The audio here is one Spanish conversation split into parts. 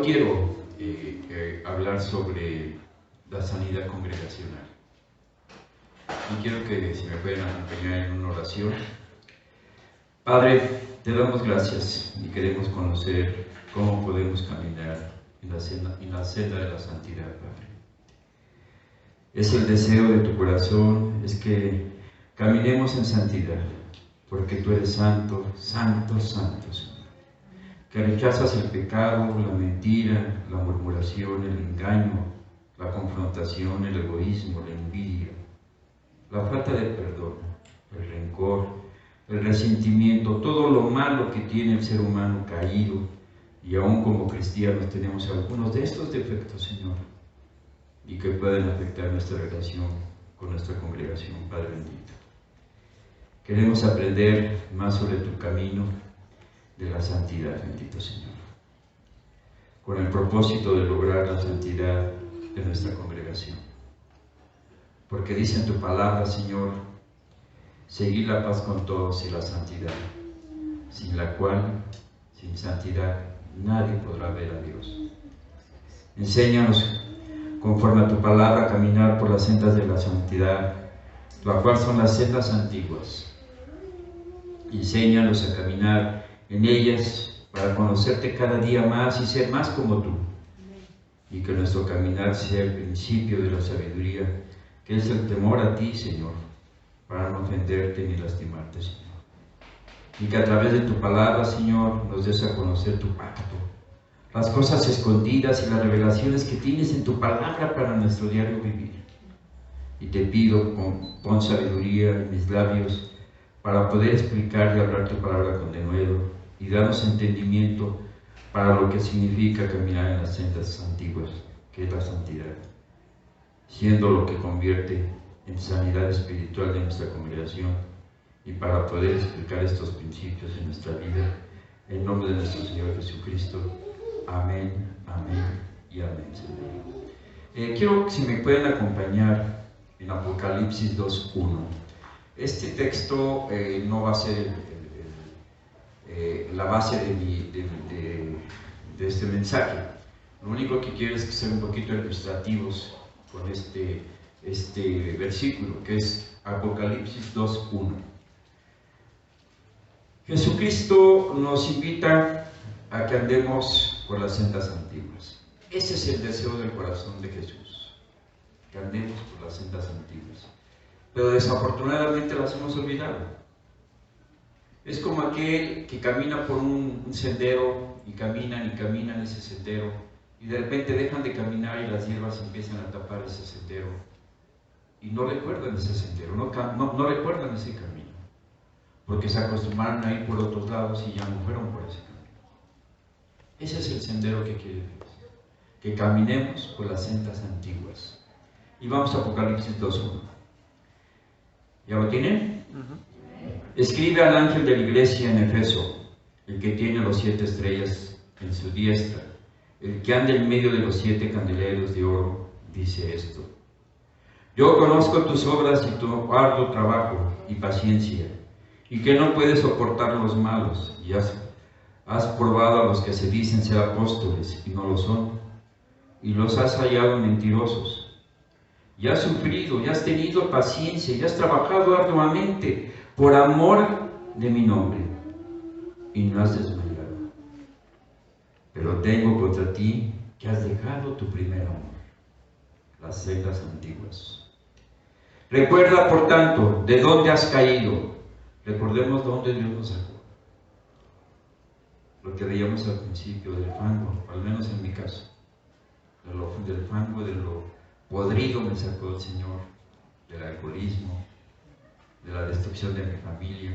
Hoy quiero hablar sobre la sanidad congregacional. Y quiero que si me pueden acompañar en una oración. Padre, te damos gracias y queremos conocer cómo podemos caminar en la senda de la santidad, Padre. Es el deseo de tu corazón, es que caminemos en santidad, porque tú eres santo, santo, santo, Señor. Que rechazas el pecado, la mentira, la murmuración, el engaño, la confrontación, el egoísmo, la envidia, la falta de perdón, el rencor, el resentimiento, todo lo malo que tiene el ser humano caído, y aún como cristianos tenemos algunos de estos defectos, Señor, y que pueden afectar nuestra relación con nuestra congregación, Padre bendito. Queremos aprender más sobre tu camino de la santidad, bendito Señor, con el propósito de lograr la santidad de nuestra congregación. Porque dice en tu palabra, Señor, seguir la paz con todos y la santidad, sin la cual, sin santidad, nadie podrá ver a Dios. Enséñanos, conforme a tu palabra, a caminar por las sendas de la santidad, la cual son las sendas antiguas. Enséñanos a caminar en ellas para conocerte cada día más y ser más como tú. Y que nuestro caminar sea el principio de la sabiduría, que es el temor a ti, Señor, para no ofenderte ni lastimarte, Señor. Y que a través de tu palabra, Señor, nos des a conocer tu pacto, las cosas escondidas y las revelaciones que tienes en tu palabra para nuestro diario vivir. Y te pido, pon sabiduría en mis labios para poder explicar y hablar tu palabra con denuedo y darnos entendimiento para lo que significa caminar en las sendas antiguas, que es la santidad, siendo lo que convierte en sanidad espiritual de nuestra congregación, y para poder explicar estos principios en nuestra vida, en nombre de nuestro Señor Jesucristo. Amén, amén y amén, Señor. Quiero que si me pueden acompañar en Apocalipsis 2:1. Este texto no va a ser la base de este mensaje. Lo único que quiero es que sean un poquito ilustrativos con este versículo, que es Apocalipsis 2:1. Jesucristo nos invita a que andemos por las sendas antiguas. Ese es el deseo del corazón de Jesús, que andemos por las sendas antiguas. Pero desafortunadamente las hemos olvidado. Es como aquel que camina por un sendero y caminan ese sendero, y de repente dejan de caminar y las hierbas empiezan a tapar ese sendero y no recuerdan ese sendero, no recuerdan ese camino, porque se acostumbraron a ir por otros lados y ya no fueron por ese camino. Ese es el sendero que quiere Dios, que caminemos por las sendas antiguas. Y vamos a Apocalipsis 2:1. ¿Ya lo tienen? Escribe al ángel de la iglesia en Efeso, el que tiene los 7 estrellas en su diestra, el que anda en medio de los 7 candeleros de oro, dice esto: yo conozco tus obras y tu arduo trabajo y paciencia, y que no puedes soportar los malos, y has probado a los que se dicen ser apóstoles y no lo son, y los has hallado mentirosos. Y has sufrido, y has tenido paciencia, y has trabajado arduamente por amor de mi nombre, y no has desmayado. Pero tengo contra ti que has dejado tu primer amor, las sendas antiguas. Recuerda, por tanto, de dónde has caído. Recordemos de dónde Dios nos sacó. Lo que veíamos al principio, del fango, al menos en mi caso. Del fango, de lo podrido me sacó el Señor, del alcoholismo, de la destrucción de mi familia.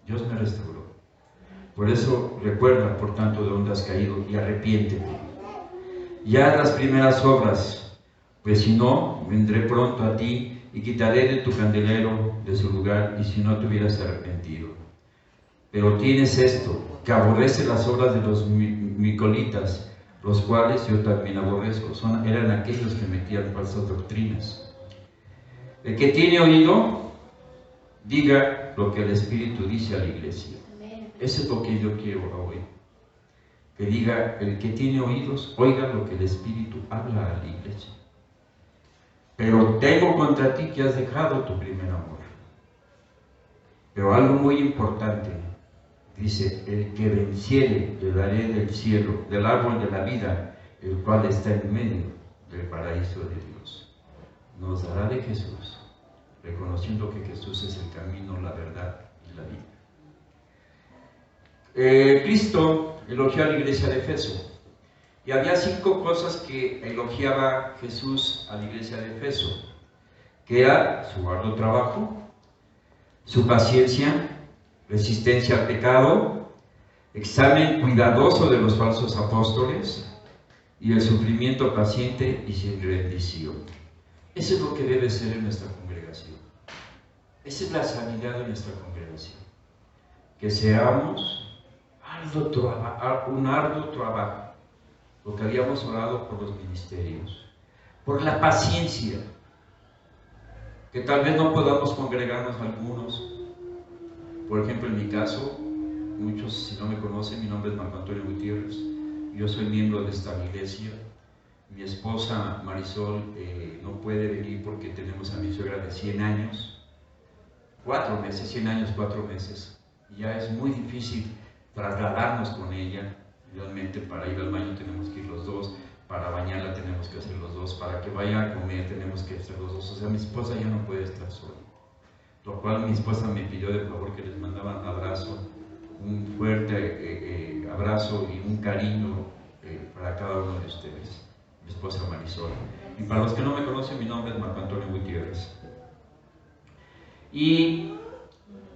Dios me restauró. Por eso recuerda, por tanto, de dónde has caído y arrepiéntete. Y haz las primeras obras, pues si no, vendré pronto a ti y quitaré de tu candelero de su lugar, y si no te hubieras arrepentido. Pero tienes esto, que aborrece las obras de los nicolaítas, los cuales yo también aborrezco. Eran aquellos que metían falsas doctrinas. El que tiene oído, diga lo que el Espíritu dice a la iglesia. Eso es lo que yo quiero hoy. que diga: el que tiene oídos, oiga lo que el Espíritu habla a la iglesia. Pero tengo contra ti que has dejado tu primer amor. Pero algo muy importante, dice: el que venciere, le daré del cielo, del árbol de la vida, el cual está en medio del paraíso de Dios. Nos dará de Jesús, reconociendo que Jesús es el camino, la verdad y la vida. Cristo elogió a la iglesia de Efeso, y había 5 cosas que elogiaba Jesús a la iglesia de Efeso, que era su arduo trabajo, su paciencia, resistencia al pecado, examen cuidadoso de los falsos apóstoles y el sufrimiento paciente y sin rendición. Eso es lo que debe ser en nuestra congregación. Esa es la sanidad de nuestra congregación. Que seamos un arduo trabajo, lo que habíamos orado por los ministerios, por la paciencia, que tal vez no podamos congregarnos algunos. Por ejemplo, en mi caso, muchos, si no me conocen, mi nombre es Marco Antonio Gutiérrez, yo soy miembro de esta iglesia. Mi esposa Marisol no puede venir porque tenemos a mi suegra de 100 años, 4 meses, 100 años, 4 meses. Ya es muy difícil trasladarnos con ella. Realmente para ir al baño tenemos que ir los dos, para bañarla tenemos que hacer los dos, para que vaya a comer tenemos que hacer los dos. O sea, mi esposa ya no puede estar sola. Lo cual mi esposa me pidió de favor que les mandaba un abrazo, un fuerte abrazo y un cariño para cada uno de ustedes. Mi esposa Marisol. Y para los que no me conocen, mi nombre es Marco Antonio Gutiérrez. Y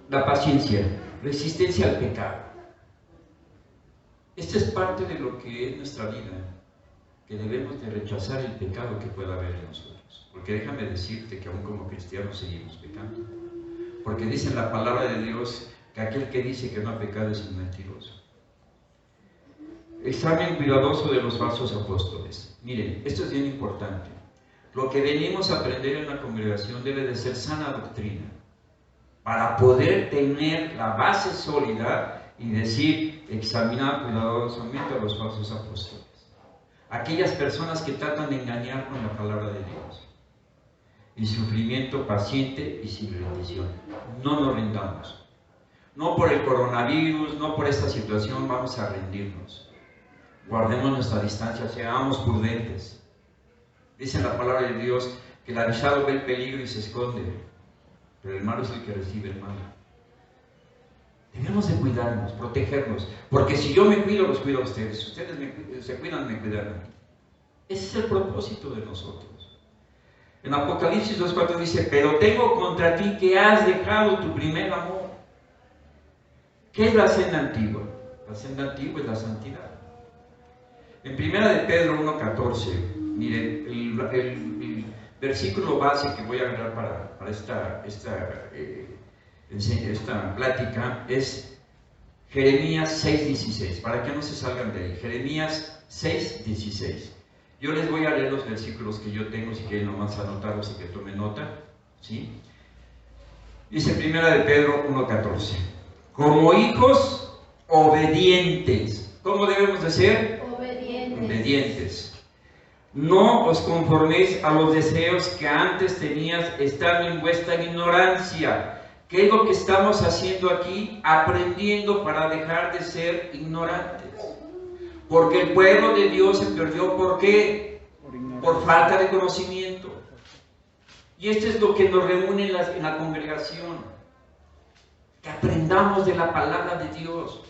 la paciencia, resistencia al pecado. Esta es parte de lo que es nuestra vida, que debemos de rechazar el pecado que pueda haber en nosotros. Porque déjame decirte que aún como cristianos seguimos pecando. Porque dice en la palabra de Dios que aquel que dice que no ha pecado es un mentiroso. Examen cuidadoso de los falsos apóstoles. Miren, esto es bien importante. Lo que venimos a aprender en la congregación debe de ser sana doctrina, para poder tener la base sólida y decir: examinar cuidadosamente a los falsos apóstoles. Aquellas personas que tratan de engañar con la palabra de Dios. Y sufrimiento paciente y sin rendición. No nos rindamos. No por el coronavirus, no por esta situación vamos a rendirnos. Guardemos nuestra distancia, seamos prudentes. Dice en la palabra de Dios que el avisado ve el peligro y se esconde, pero el malo es el que recibe el mal. Debemos de cuidarnos, protegernos, porque si yo me cuido, los cuido a ustedes. Si ustedes se cuidan, me cuidan a mí. Ese es el propósito de nosotros. En Apocalipsis 2:4 dice: pero tengo contra ti que has dejado tu primer amor. ¿Qué es la senda antigua? La senda antigua es la santidad. En 1 de Pedro 1:14, miren, el versículo base que voy a agarrar para esta plática es Jeremías 6:16, para que no se salgan de ahí. Jeremías 6:16. Yo les voy a leer los versículos que yo tengo, si quieren nomás anotarlos y que tomen nota, ¿sí? Dice 1 de Pedro 1:14: como hijos obedientes. ¿Cómo debemos de ser? Obedientes. No os conforméis a los deseos que antes tenías estando en vuestra ignorancia. ¿Qué es lo que estamos haciendo aquí? Aprendiendo para dejar de ser ignorantes. Porque el pueblo de Dios se perdió. ¿Por qué? Por falta de conocimiento. Y esto es lo que nos reúne en la congregación. Que aprendamos de la palabra de Dios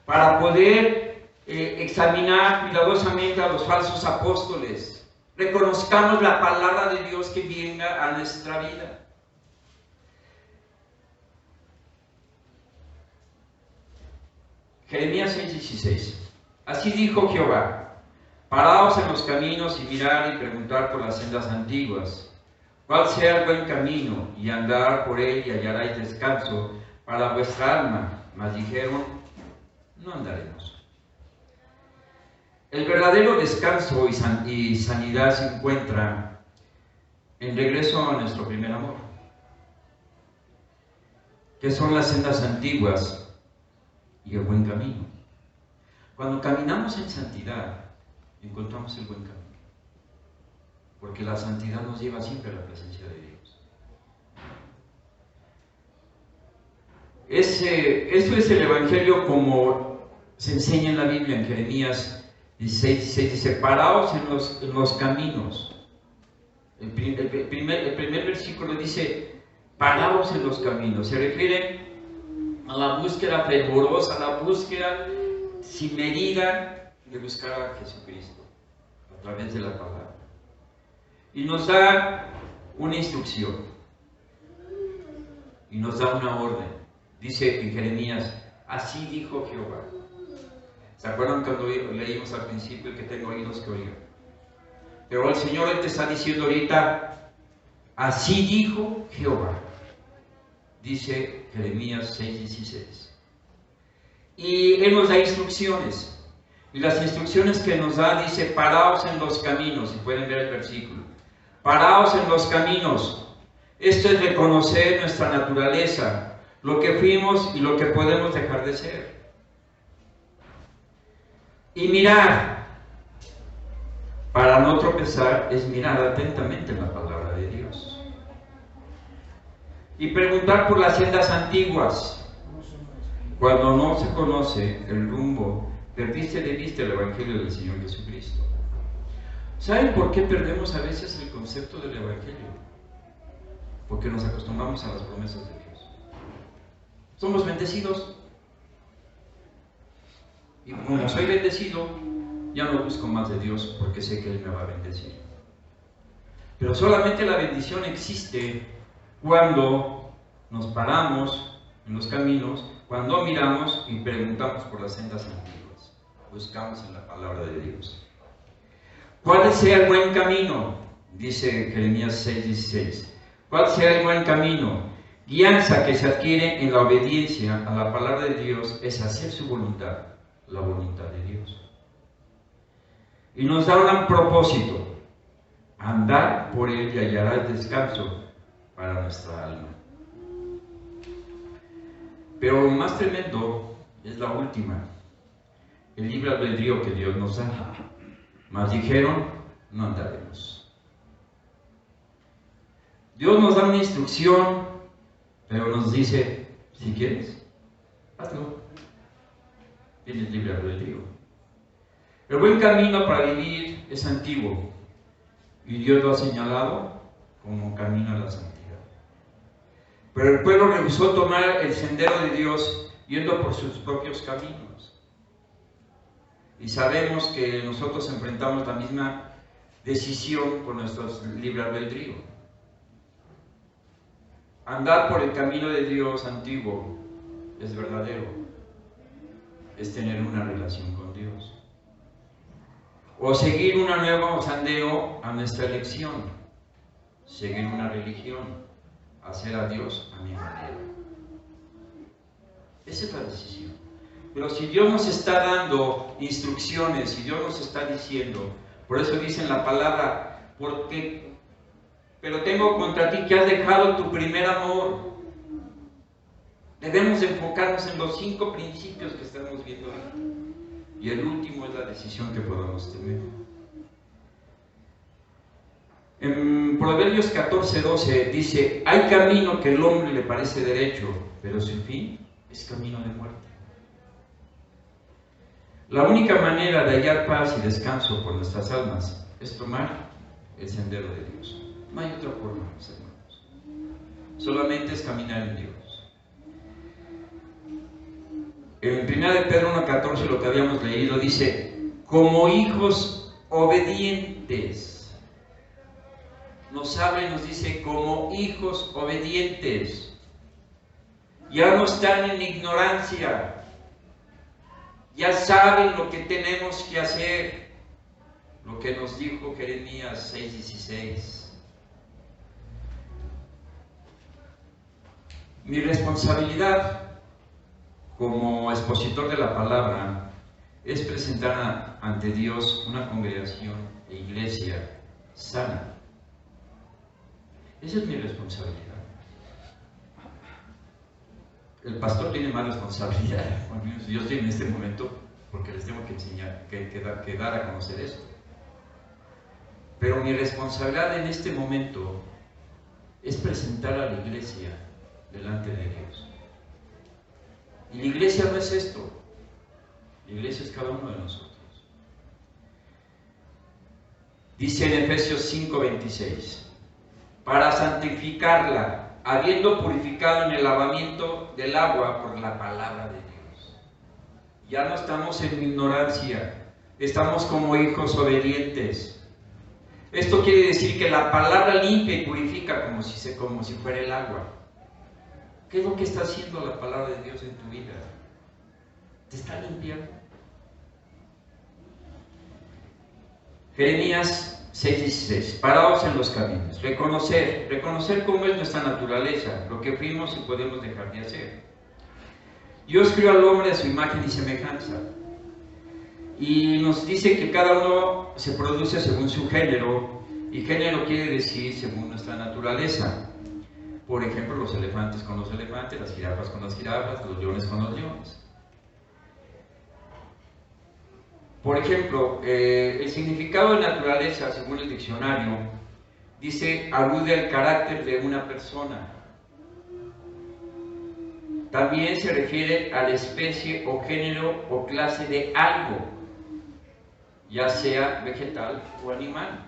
para poder examinar cuidadosamente a los falsos apóstoles. Reconozcamos la palabra de Dios que venga a nuestra vida. Jeremías 6:16. Así dijo Jehová: paraos en los caminos y mirad y preguntar por las sendas antiguas, cuál sea el buen camino, y andar por él y hallaréis descanso para vuestra alma. Mas dijeron: no andaremos. El verdadero descanso y sanidad se encuentra en regreso a nuestro primer amor, que son las sendas antiguas y el buen camino. Cuando caminamos en santidad, encontramos el buen camino. Porque la santidad nos lleva siempre a la presencia de Dios. Esto es el Evangelio como se enseña en la Biblia, en Jeremías 16, dice, paraos en los caminos. El primer versículo dice, paraos en los caminos. Se refiere a la búsqueda fervorosa, a la búsqueda sin medida de buscar a Jesucristo a través de la palabra. Y nos da una instrucción y nos da una orden. Dice en Jeremías, así dijo Jehová. ¿Se acuerdan cuando leímos al principio el que tenga oídos que oiga? Pero el Señor te está diciendo ahorita, así dijo Jehová. Dice Jeremías 6:16. Y Él nos da instrucciones. Y las instrucciones que nos da, dice, paraos en los caminos. Si pueden ver el versículo. Paraos en los caminos. Esto es reconocer nuestra naturaleza, lo que fuimos y lo que podemos dejar de ser. Y mirar, para no tropezar, es mirar atentamente en la palabra de Dios. Y preguntar por las sendas antiguas. Cuando no se conoce el rumbo, perdiste de vista el Evangelio del Señor Jesucristo. ¿Saben por qué perdemos a veces el concepto del Evangelio? Porque nos acostumbramos a las promesas de Dios. Somos bendecidos. Y como soy bendecido, ya no busco más de Dios porque sé que Él me va a bendecir. Pero solamente la bendición existe cuando nos paramos en los caminos, cuando miramos y preguntamos por las sendas antiguas. Buscamos en la palabra de Dios. ¿Cuál sea el buen camino? Dice Jeremías 6:16. ¿Cuál sea el buen camino? Guianza que se adquiere en la obediencia a la palabra de Dios es hacer su voluntad, la voluntad de Dios. Y nos da un propósito, andar por él y hallarás descanso para nuestra alma. Pero lo más tremendo es la última, el libre albedrío que Dios nos da. Mas dijeron, no andaremos. Dios nos da una instrucción, pero nos dice, si quieres, hazlo. Tienes libre albedrío. El buen camino para vivir es antiguo, y Dios lo ha señalado como camino a la santidad. Pero el pueblo rehusó tomar el sendero de Dios yendo por sus propios caminos. Y sabemos que nosotros enfrentamos la misma decisión con nuestro libre albedrío. Andar por el camino de Dios antiguo es verdadero, es tener una relación con Dios. O seguir un nuevo sendero a nuestra elección, seguir una religión, hacer a Dios a mi manera. Esa es la decisión. Pero si Dios nos está dando instrucciones, si Dios nos está diciendo, por eso dice en la palabra, pero tengo contra ti que has dejado tu primer amor. Debemos enfocarnos en los 5 principios que estamos viendo aquí. Y el último es la decisión que podamos tener. En Proverbios 14:12 dice, hay camino que al hombre le parece derecho, pero su fin es camino de muerte. La única manera de hallar paz y descanso por nuestras almas es tomar el sendero de Dios. No hay otra forma, mis hermanos. Solamente es caminar en Dios. En 1 de Pedro 1:14, lo que habíamos leído, dice, como hijos obedientes. Nos habla y nos dice, como hijos obedientes. Ya no están en ignorancia. Ya saben lo que tenemos que hacer, lo que nos dijo Jeremías 6:16. Mi responsabilidad como expositor de la palabra es presentar ante Dios una congregación e iglesia sana. Esa es mi responsabilidad. El pastor tiene más responsabilidad, Dios tiene en este momento, porque les tengo que enseñar, que dar a conocer esto. Pero mi responsabilidad en este momento es presentar a la iglesia delante de Dios. Y la iglesia no es esto, la iglesia es cada uno de nosotros. Dice en Efesios 5:26, para santificarla, habiendo purificado en el lavamiento del agua por la palabra de Dios. Ya no estamos en ignorancia, estamos como hijos obedientes. Esto quiere decir que la palabra limpia y purifica como si fuera el agua. ¿Qué es lo que está haciendo la palabra de Dios en tu vida? ¿Te está limpiando? Jeremías 6:16, paraos en los caminos, reconocer cómo es nuestra naturaleza, lo que fuimos y podemos dejar de hacer. Dios creó al hombre a su imagen y semejanza, y nos dice que cada uno se produce según su género, y género quiere decir según nuestra naturaleza. Por ejemplo, los elefantes con los elefantes, las jirafas con las jirafas, los leones con los leones. Por ejemplo, el significado de naturaleza, según el diccionario, dice, alude al carácter de una persona. También se refiere a la especie o género o clase de algo, ya sea vegetal o animal.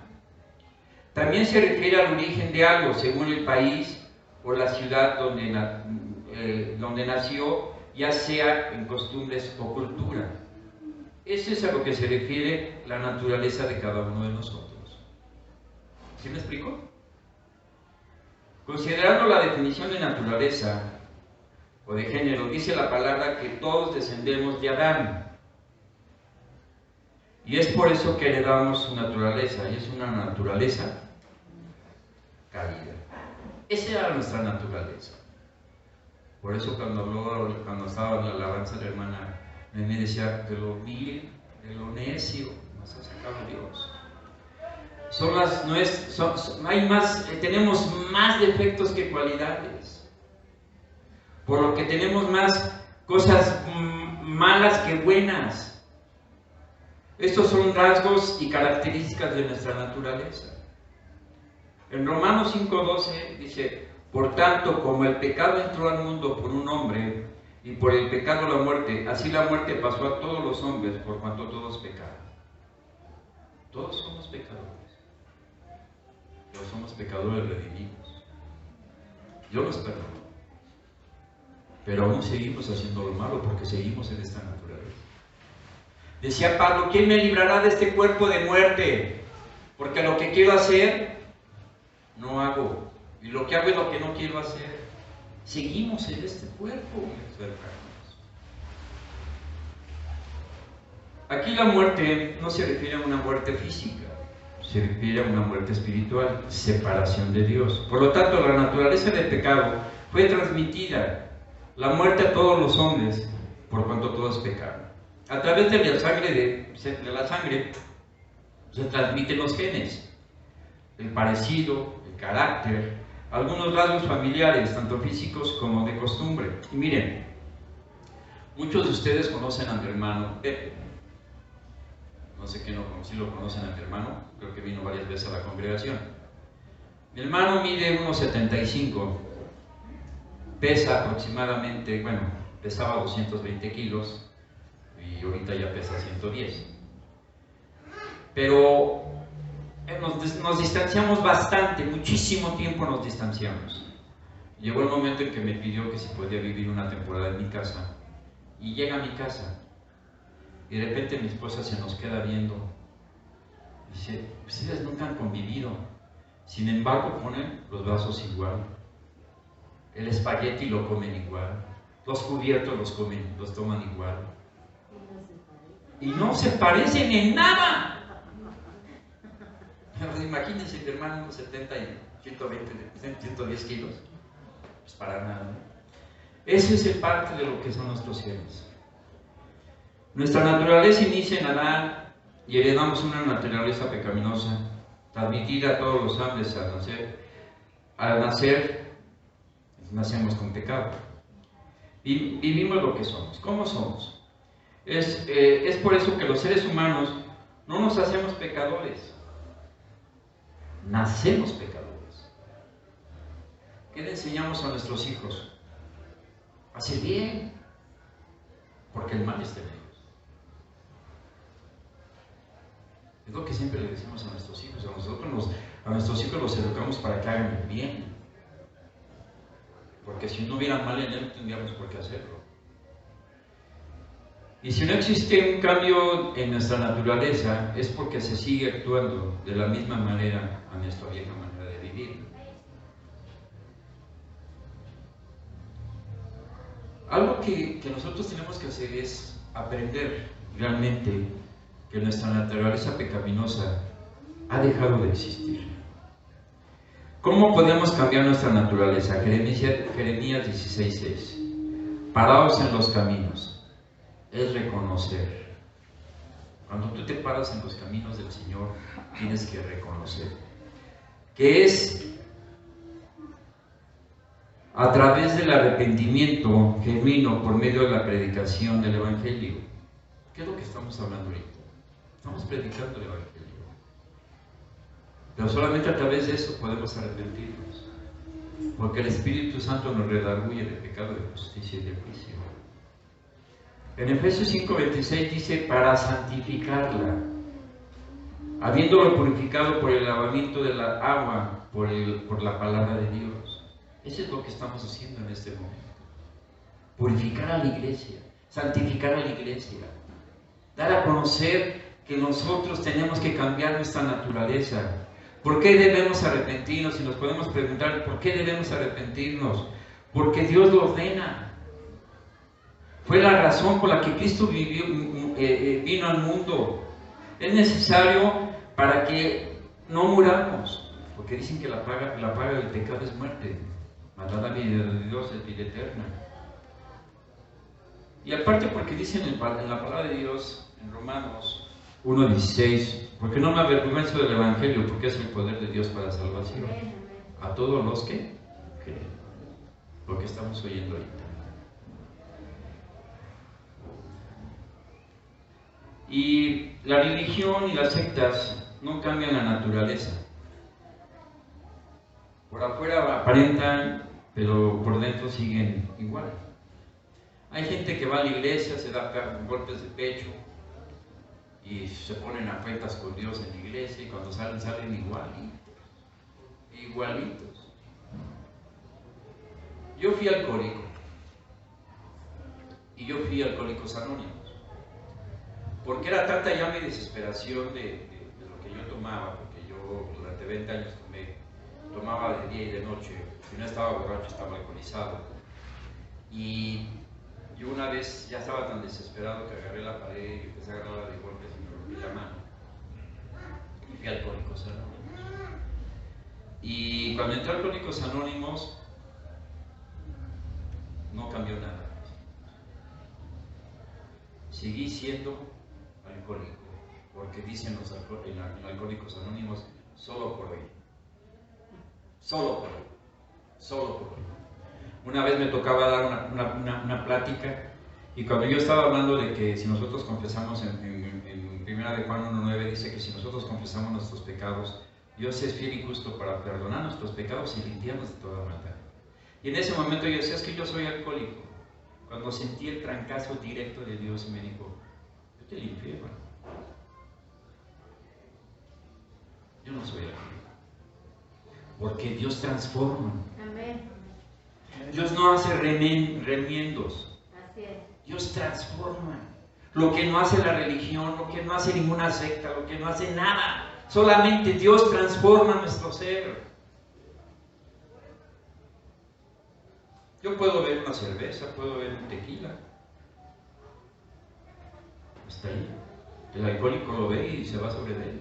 También se refiere al origen de algo, según el país o la ciudad donde nació, ya sea en costumbres o cultura. Eso es a lo que se refiere la naturaleza de cada uno de nosotros. ¿Sí me explico? Considerando la definición de naturaleza o de género, dice la palabra que todos descendemos de Adán. Y es por eso que heredamos su naturaleza, y es una naturaleza caída. Esa era nuestra naturaleza. Por eso cuando estaba en la alabanza de la hermana, me decía, de lo vil, de lo necio, nos ha sacado Dios. Tenemos más defectos que cualidades. Por lo que tenemos más cosas malas que buenas. Estos son rasgos y características de nuestra naturaleza. En Romanos 5:12 dice, por tanto, como el pecado entró al mundo por un hombre, y por el pecado la muerte, así la muerte pasó a todos los hombres, por cuanto todos pecaron. Todos somos pecadores, pero somos pecadores redimidos. Yo los perdono, pero aún seguimos haciendo lo malo porque seguimos en esta naturaleza. Decía Pablo, ¿quién me librará de este cuerpo de muerte? Porque lo que quiero hacer, no hago, y lo que hago es lo que no quiero hacer. Seguimos en este cuerpo. Aquí la muerte no se refiere a una muerte física, se refiere a una muerte espiritual, separación de Dios. Por lo tanto, la naturaleza del pecado fue transmitida, la muerte a todos los hombres, por cuanto todos pecaron. A través de la sangre se transmiten los genes, el parecido, el carácter, algunos rasgos familiares, tanto físicos como de costumbre. Y miren, muchos de ustedes conocen a mi hermano Pepe. No sé si lo conocen a mi hermano, creo que vino varias veces a la congregación. Mi hermano mide 1,75, pesa aproximadamente, pesaba 220 kilos y ahorita ya pesa 110. Pero nos distanciamos bastante, muchísimo tiempo nos distanciamos. Llegó el momento en que me pidió que si podía vivir una temporada en mi casa, y llega a mi casa, y de repente mi esposa se nos queda viendo, y dice, ustedes nunca han convivido, sin embargo ponen los vasos igual, el espagueti lo comen igual, los cubiertos los toman igual, y no se parecen en nada. Imagínense mi hermano, unos 70 y 110 kilos, pues para nada. Eso es el parte de lo que son nuestros genes. Nuestra naturaleza inicia en Adán y heredamos una naturaleza pecaminosa, transmitida a todos los hombres al nacer. Al nacer, nacemos con pecado. Vivimos lo que somos. ¿Cómo somos? Es por eso que los seres humanos no nos hacemos pecadores, nacemos pecadores. ¿Qué le enseñamos a nuestros hijos? Hacer bien, porque el mal está en ellos. Es lo que siempre le decimos a nuestros hijos. A nuestros hijos los educamos para que hagan el bien. Porque si no hubiera mal en él, no tendríamos por qué hacerlo. Y si no existe un cambio en nuestra naturaleza, es porque se sigue actuando de la misma manera a nuestra vieja manera de vivir. Algo que nosotros tenemos que hacer es aprender realmente que nuestra naturaleza pecaminosa ha dejado de existir. ¿Cómo podemos cambiar nuestra naturaleza? Jeremías 16:6. Paraos en los caminos. Es reconocer. Cuando tú te paras en los caminos del Señor, tienes que reconocer que es a través del arrepentimiento genuino por medio de la predicación del Evangelio. ¿Qué es lo que estamos hablando ahorita? Estamos predicando el Evangelio. Pero solamente a través de eso podemos arrepentirnos. Porque el Espíritu Santo nos redarguye de pecado, de justicia y de juicio. En Efesios 5:26 dice, para santificarla, habiéndolo purificado por el lavamiento de la agua, por la palabra de Dios. Eso es lo que estamos haciendo en este momento. Purificar a la iglesia, santificar a la iglesia, dar a conocer que nosotros tenemos que cambiar nuestra naturaleza. ¿Por qué debemos arrepentirnos? Y nos podemos preguntar, ¿por qué debemos arrepentirnos? Porque Dios lo ordena. Fue la razón por la que Cristo vino al mundo. Es necesario para que no muramos, porque dicen que la paga del pecado es muerte. Matar la vida de Dios es vida eterna. Y aparte porque dicen en la palabra de Dios, en Romanos 1:16, porque no me avergüenzo del Evangelio, porque es el poder de Dios para salvación a todos los que creen. Lo que estamos oyendo ahorita. Y la religión y las sectas no cambian la naturaleza. Por afuera aparentan, pero por dentro siguen igual. Hay gente que va a la iglesia, se da golpes de pecho y se ponen a cuentas con Dios en la iglesia, y cuando salen igualitos. Yo fui alcohólico y yo fui a Alcohólicos Anónimos, porque era tanta ya mi desesperación de lo que yo tomaba, porque yo durante 20 años tomaba de día y de noche. Si no estaba borracho, estaba alcoholizado. Y yo una vez ya estaba tan desesperado que agarré la pared y empecé a agarrarla de golpes y me rompí la mano. Y fui a Alcohólicos Anónimos. Y cuando entré a Alcohólicos Anónimos, no cambió nada. Seguí siendo alcohólico, porque dicen en Alcohólicos Anónimos, solo por hoy. Solo por hoy. Solo por hoy. Una vez me tocaba dar una plática, y cuando yo estaba hablando de que si nosotros confesamos en 1 de Juan 1:9 dice que si nosotros confesamos nuestros pecados, Dios es fiel y justo para perdonar nuestros pecados y limpiarnos de toda maldad. Y en ese momento yo decía, es que yo soy alcohólico. Cuando sentí el trancazo directo de Dios y me dijo, yo te limpié, hermano. Yo no soy alcohólico. Porque Dios transforma. Amén. Dios no hace remiendos. Así es. Dios transforma. Lo que no hace la religión, lo que no hace ninguna secta, lo que no hace nada. Solamente Dios transforma nuestro ser. Yo puedo ver una cerveza, puedo ver un tequila. Está ahí. El alcohólico lo ve y se va sobre él.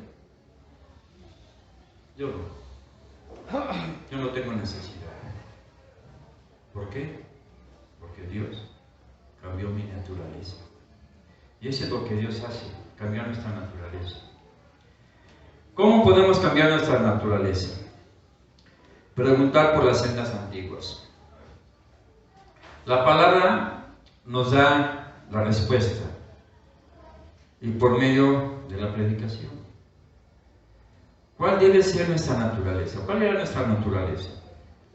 Yo no. Yo no tengo necesidad. ¿Por qué? Porque Dios cambió mi naturaleza. Y eso es lo que Dios hace, cambiar nuestra naturaleza. ¿Cómo podemos cambiar nuestra naturaleza? Preguntar por las sendas antiguas. La palabra nos da la respuesta. y por medio de la predicación. ¿Cuál debe ser nuestra naturaleza? ¿Cuál era nuestra naturaleza?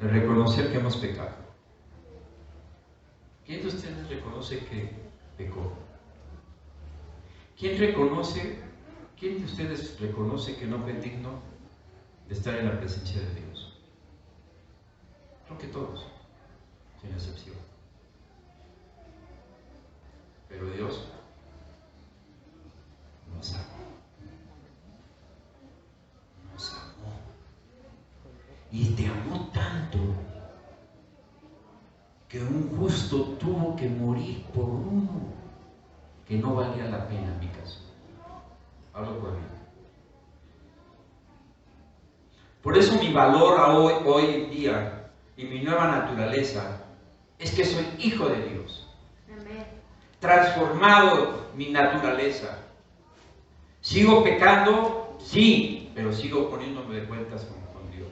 El reconocer que hemos pecado. ¿Quién de ustedes reconoce que pecó? ¿Quién de ustedes reconoce que no fue digno de estar en la presencia de Dios? Creo que todos, sin excepción. Pero Dios nos amó. Nos amó. Y te amó tanto que un justo tuvo que morir por uno que no valía la pena en mi caso. Hablo por mí. Por eso mi valor hoy en día y mi nueva naturaleza es que soy hijo de Dios. Amén. Transformado mi naturaleza. ¿Sigo pecando? Sí, pero sigo poniéndome de cuentas con Dios.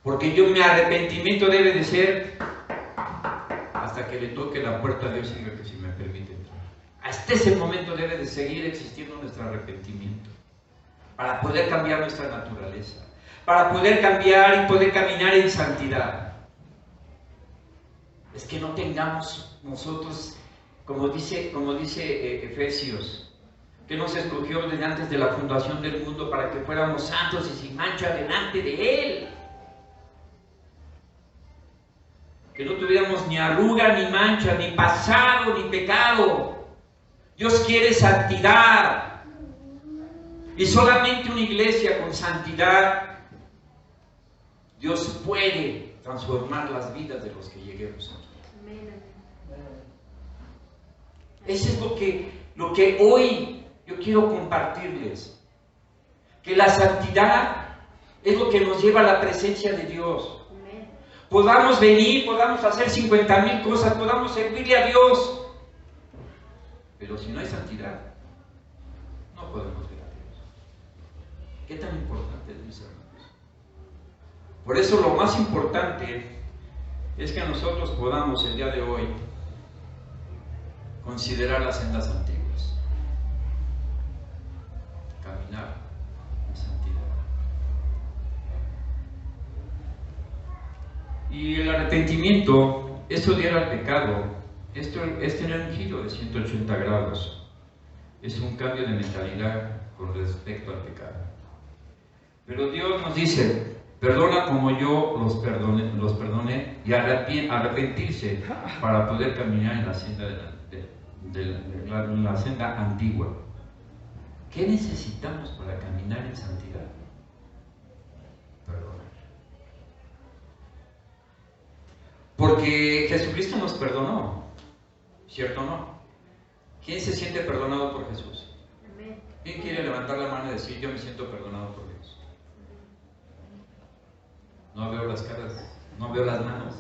Porque mi arrepentimiento debe de ser hasta que le toque la puerta a Dios y diga que si me permite entrar. Hasta ese momento debe de seguir existiendo nuestro arrepentimiento para poder cambiar nuestra naturaleza, para poder cambiar y poder caminar en santidad. Es que no tengamos nosotros, como dice Efesios, que nos escogió desde antes de la fundación del mundo para que fuéramos santos y sin mancha delante de Él. Que no tuviéramos ni arruga, ni mancha, ni pasado, ni pecado. Dios quiere santidad. Y solamente una iglesia con santidad, Dios puede transformar las vidas de los que lleguemos aquí. Eso es lo que hoy yo quiero compartirles. Que la santidad es lo que nos lleva a la presencia de Dios. Podamos venir, podamos hacer 50,000 cosas, podamos servirle a Dios. Pero si no hay santidad, no podemos ver a Dios. ¿Qué tan importante es, mis hermanos? Por eso lo más importante es que nosotros podamos el día de hoy considerar las sendas antiguas. Caminar en santidad. Y el arrepentimiento es odiar al pecado, esto es tener un giro de 180 grados, es un cambio de mentalidad con respecto al pecado. Pero Dios nos dice, perdona como yo los perdoné y arrepentirse para poder caminar en la senda, la senda antigua. ¿Qué necesitamos para caminar en santidad? Perdón. Porque Jesucristo nos perdonó, ¿cierto o no? ¿Quién se siente perdonado por Jesús? ¿Quién quiere levantar la mano y decir, yo me siento perdonado por Dios? No veo las caras, no veo las manos.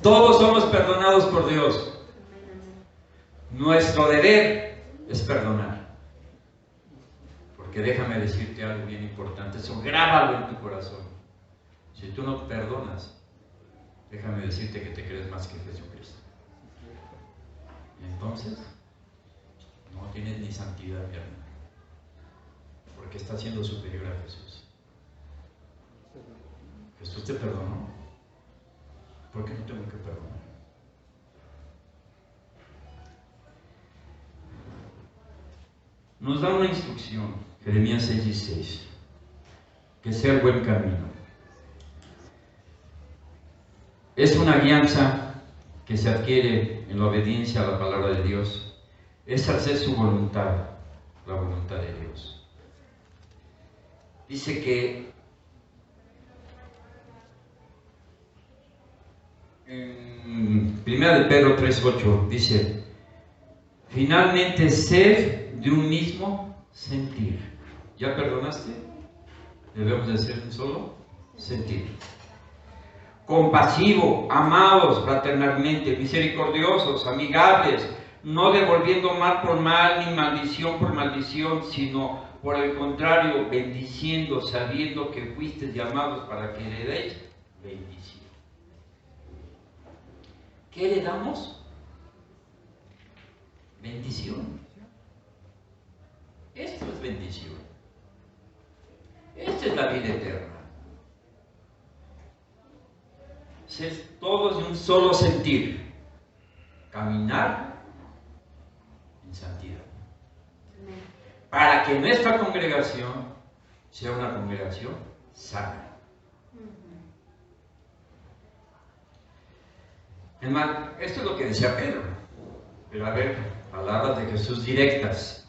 Todos somos perdonados por Dios. Nuestro deber es perdonar. Porque déjame decirte algo bien importante, eso grábalo en tu corazón. Si tú no perdonas, déjame decirte que te crees más que Jesucristo. Y entonces, no tienes ni santidad, mi hermano. Porque estás siendo superior a Jesús. Jesús te perdonó. ¿Por qué no tengo que perdonar? Nos da una instrucción, Jeremías 6:16, que sea el buen camino. Es una alianza que se adquiere en la obediencia a la palabra de Dios. Es hacer su voluntad, la voluntad de Dios. Dice que en 1 Pedro 3:8 dice, finalmente ser de un mismo sentir. ¿Ya perdonaste? Debemos de ser un solo sentir. Compasivo, amados fraternalmente, misericordiosos, amigables, no devolviendo mal por mal ni maldición por maldición, sino por el contrario, bendiciendo, sabiendo que fuisteis llamados para que le deis bendición. ¿Qué le damos? Bendición. ser todos de un solo sentir, caminar en santidad. Para que nuestra congregación sea una congregación sana. Hermano, esto es lo que decía Pedro. Pero a ver, palabras de Jesús directas.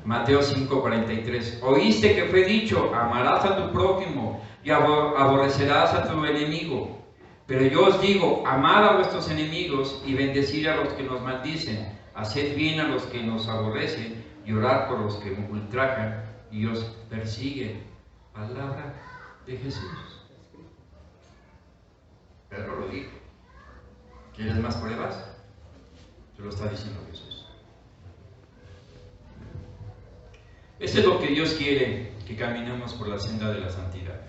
Mateo 5:43. Oíste que fue dicho, amarás a tu prójimo y aborrecerás a tu enemigo. Pero yo os digo, amad a vuestros enemigos y bendecid a los que nos maldicen. Haced bien a los que nos aborrecen y orad por los que nos ultrajan y os persiguen. Palabra de Jesús. Pedro lo dijo. ¿Quieres más pruebas? Te lo está diciendo Jesús. Eso es lo que Dios quiere, que caminemos por la senda de la santidad.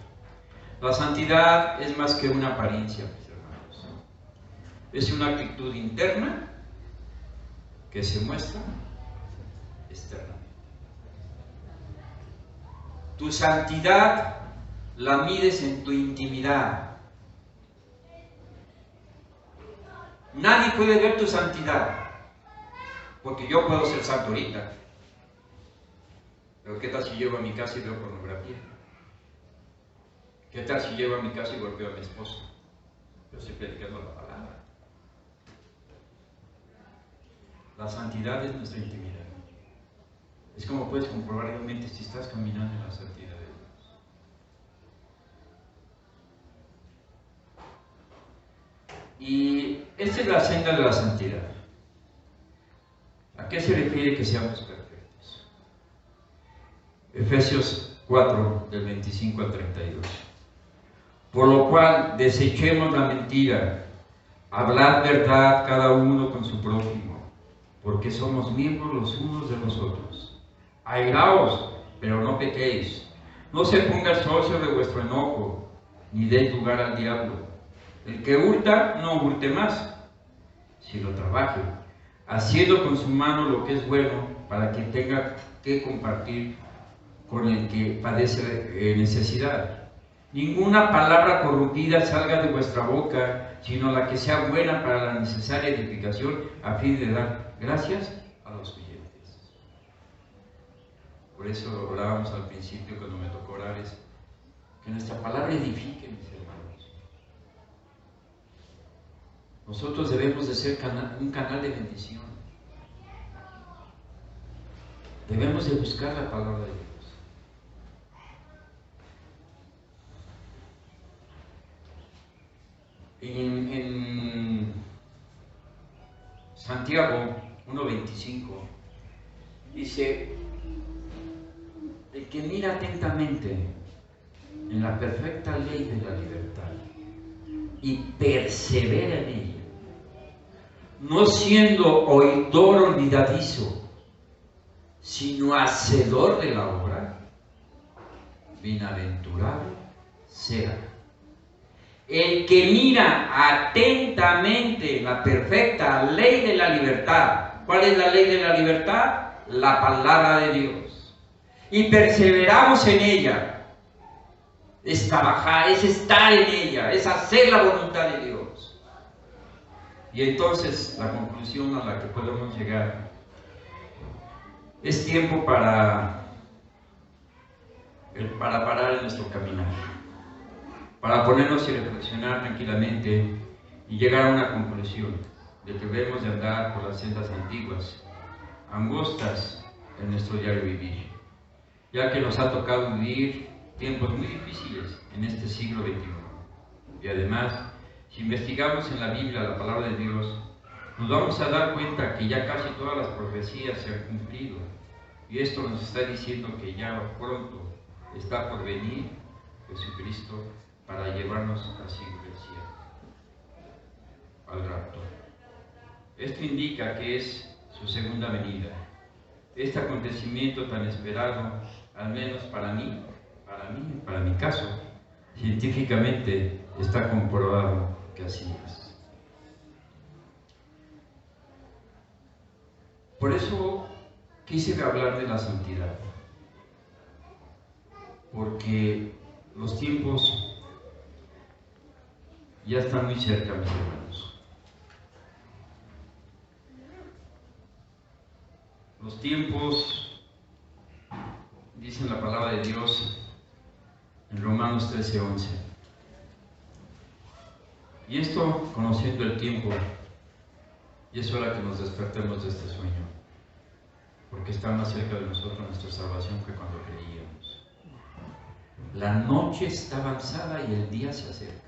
La santidad es más que una apariencia, mis hermanos. Es una actitud interna que se muestra externamente. Tu santidad la mides en tu intimidad. Nadie puede ver tu santidad, porque yo puedo ser santo ahorita. Pero ¿qué tal si llego a mi casa y veo pornografía? ¿Qué tal si llego a mi casa y golpeo a mi esposo? Yo estoy predicando la palabra. La santidad es nuestra intimidad. Es como puedes comprobar realmente si estás caminando en la santidad de Dios. Y esta es la senda de la santidad. ¿A qué se refiere que seamos perfectos? Efesios 4, del 25 al 32. Por lo cual, desechemos la mentira, hablad verdad cada uno con su prójimo, porque somos miembros los unos de los otros. Airaos, pero no pequéis. No se ponga el sol sobre vuestro enojo, ni deis lugar al diablo. El que hurta, no hurte más, sino trabaje, haciendo con su mano lo que es bueno, para que tenga que compartir con el que padece necesidad. Ninguna palabra corrompida salga de vuestra boca, sino la que sea buena para la necesaria edificación, a fin de dar gracias a los oyentes. Por eso hablábamos al principio cuando me tocó orar, es que nuestra palabra edifique, mis hermanos. Nosotros debemos de ser un canal de bendición. Debemos de buscar la palabra de Dios. En Santiago 1:25 dice: el que mira atentamente en la perfecta ley de la libertad y persevera en ella, no siendo oidor olvidadizo, sino hacedor de la obra, bienaventurado será. El que mira atentamente la perfecta ley de la libertad. ¿Cuál es la ley de la libertad? La palabra de Dios. Y perseveramos en ella. Es trabajar, es estar en ella, es hacer la voluntad de Dios. Y entonces la conclusión a la que podemos llegar: es tiempo para parar en nuestro caminar, para ponernos y reflexionar tranquilamente y llegar a una conclusión de que debemos de andar por las sendas antiguas, angostas en nuestro diario vivir, ya que nos ha tocado vivir tiempos muy difíciles en este siglo XXI. Y además, si investigamos en la Biblia la palabra de Dios, nos vamos a dar cuenta que ya casi todas las profecías se han cumplido, y esto nos está diciendo que ya pronto está por venir Jesucristo para llevarnos así del cielo, al rapto. Esto indica que es su segunda venida. Este acontecimiento tan esperado, al menos para mí, para mi caso, científicamente está comprobado que así es. Por eso quise hablar de la santidad, porque los tiempos Ya está muy cerca, mis hermanos. Los tiempos, dice la palabra de Dios en Romanos 13:11. Y esto, conociendo el tiempo, y es hora que nos despertemos de este sueño, porque está más cerca de nosotros nuestra salvación que cuando creíamos. La noche está avanzada y el día se acerca.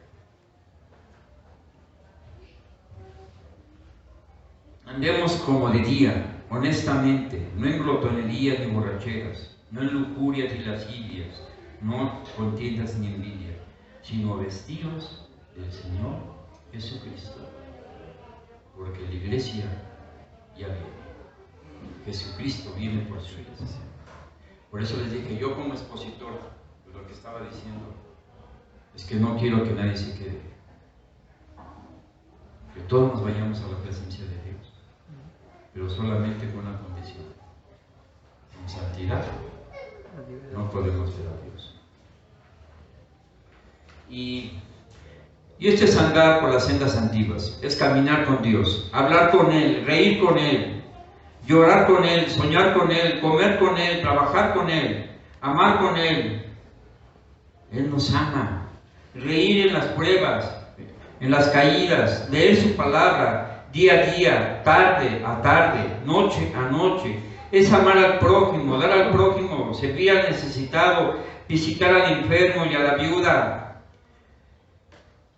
Andemos como de día, honestamente, no en glotonerías ni borracheras, no en lujurias ni lascivias, no contiendas ni envidia, sino vestidos del Señor Jesucristo. Porque la iglesia ya viene. Jesucristo viene por su iglesia. Por eso les dije, yo como expositor de lo que estaba diciendo, es que no quiero que nadie se quede. Que todos nos vayamos a la presencia de Dios, pero solamente con una condición: con santidad no podemos ver a Dios. Y esto es andar por las sendas antiguas, es caminar con Dios, hablar con Él, reír con Él, llorar con Él, soñar con Él, comer con Él, trabajar con Él, amar con Él. Él nos ama. Reír en las pruebas, en las caídas, leer su palabra día a día, tarde a tarde, noche a noche. Es amar al prójimo, dar al prójimo, servir al necesitado, visitar al enfermo y a la viuda.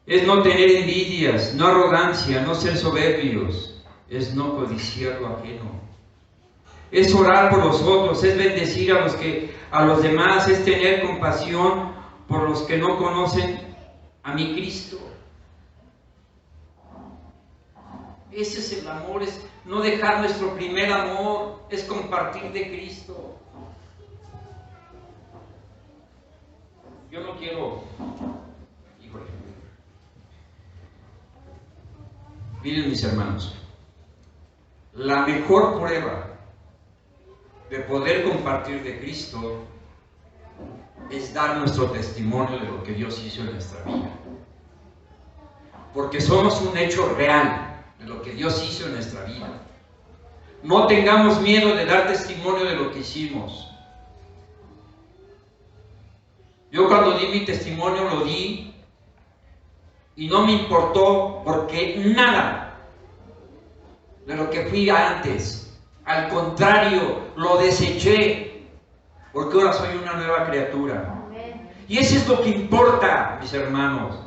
Es no tener envidias, no arrogancia, no ser soberbios, es no codiciar lo ajeno. Es orar por los otros, es bendecir a los demás, es tener compasión por los que no conocen a mi Cristo. Ese es el amor, es no dejar nuestro primer amor, es compartir de Cristo. Yo no quiero, híjole, miren mis hermanos, la mejor prueba de poder compartir de Cristo es dar nuestro testimonio de lo que Dios hizo en nuestra vida. Porque somos un hecho real de lo que Dios hizo en nuestra vida. No tengamos miedo de dar testimonio de lo que hicimos. Yo cuando di mi testimonio lo di y no me importó porque nada de lo que fui antes, al contrario, lo deseché, porque ahora soy una nueva criatura. Y eso es lo que importa, mis hermanos.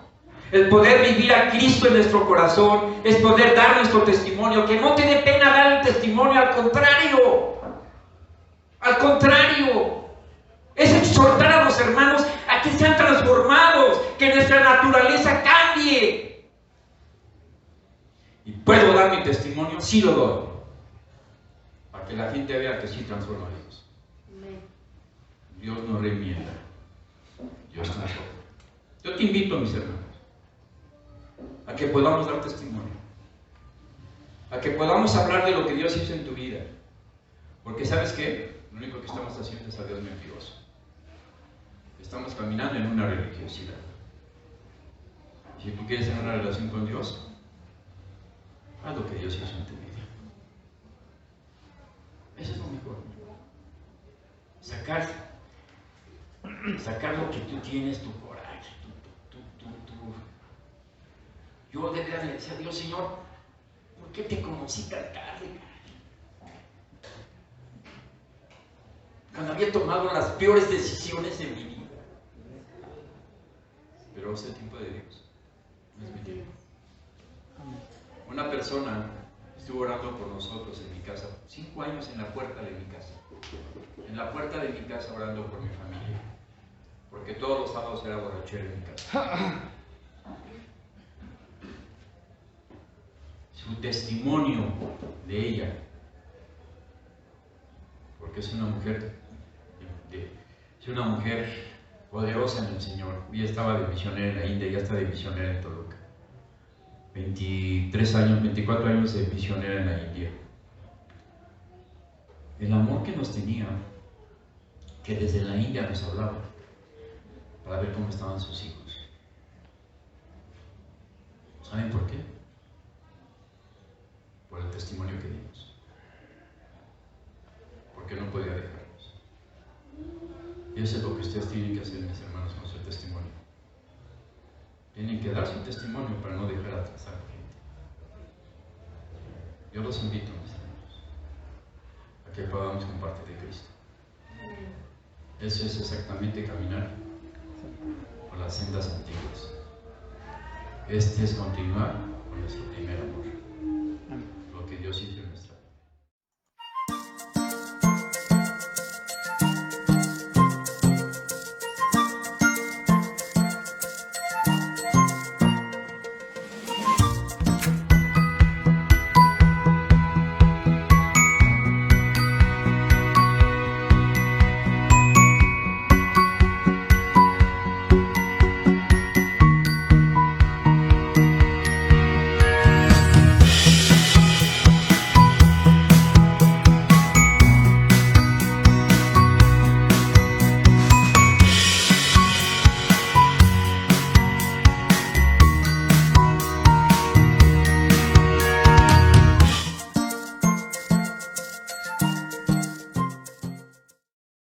El poder vivir a Cristo en nuestro corazón es poder dar nuestro testimonio, que no te dé pena dar el testimonio, al contrario, es exhortar a los hermanos a que sean transformados, que nuestra naturaleza cambie. ¿Y puedo dar mi testimonio? Sí lo doy, para que la gente vea que sí transforma a Dios. Dios no remienda, Dios transforma. Yo te invito, mis hermanos, a que podamos dar testimonio, a que podamos hablar de lo que Dios hizo en tu vida, porque ¿sabes qué? Lo único que estamos haciendo es a Dios mentiroso. Estamos caminando en una religiosidad. Si tú quieres tener una relación con Dios, haz lo que Dios hizo en tu vida. Eso es lo mejor. Sacar lo que tú tienes, tu coraje, Yo de verdad le decía a Dios, Señor, ¿por qué te conocí tan tarde? Cuando había tomado las peores decisiones de mi vida. Pero es el tiempo de Dios, no es mi tiempo. Una persona estuvo orando por nosotros en mi casa, 5 años en la puerta de mi casa. En la puerta de mi casa orando por mi familia. Porque todos los sábados era borrachera en mi casa. Su testimonio de ella, porque es una mujer poderosa en el Señor. Ella estaba de misionera en la India, ya está de misionera en Toluca. 24 años de misionera en la India. El amor que nos tenía, que desde la India nos hablaba para ver cómo estaban sus hijos. ¿Saben por qué? Por el testimonio que dimos. Porque no podía dejarnos. Y eso es lo que ustedes tienen que hacer, mis hermanos, con su testimonio. Tienen que dar su testimonio para no dejar atrás a la gente. Yo los invito, mis hermanos, a que podamos compartir de Cristo. Eso es exactamente caminar por las sendas antiguas. Este es continuar con nuestro primer amor. Lo que Dios hizo en nuestra vida.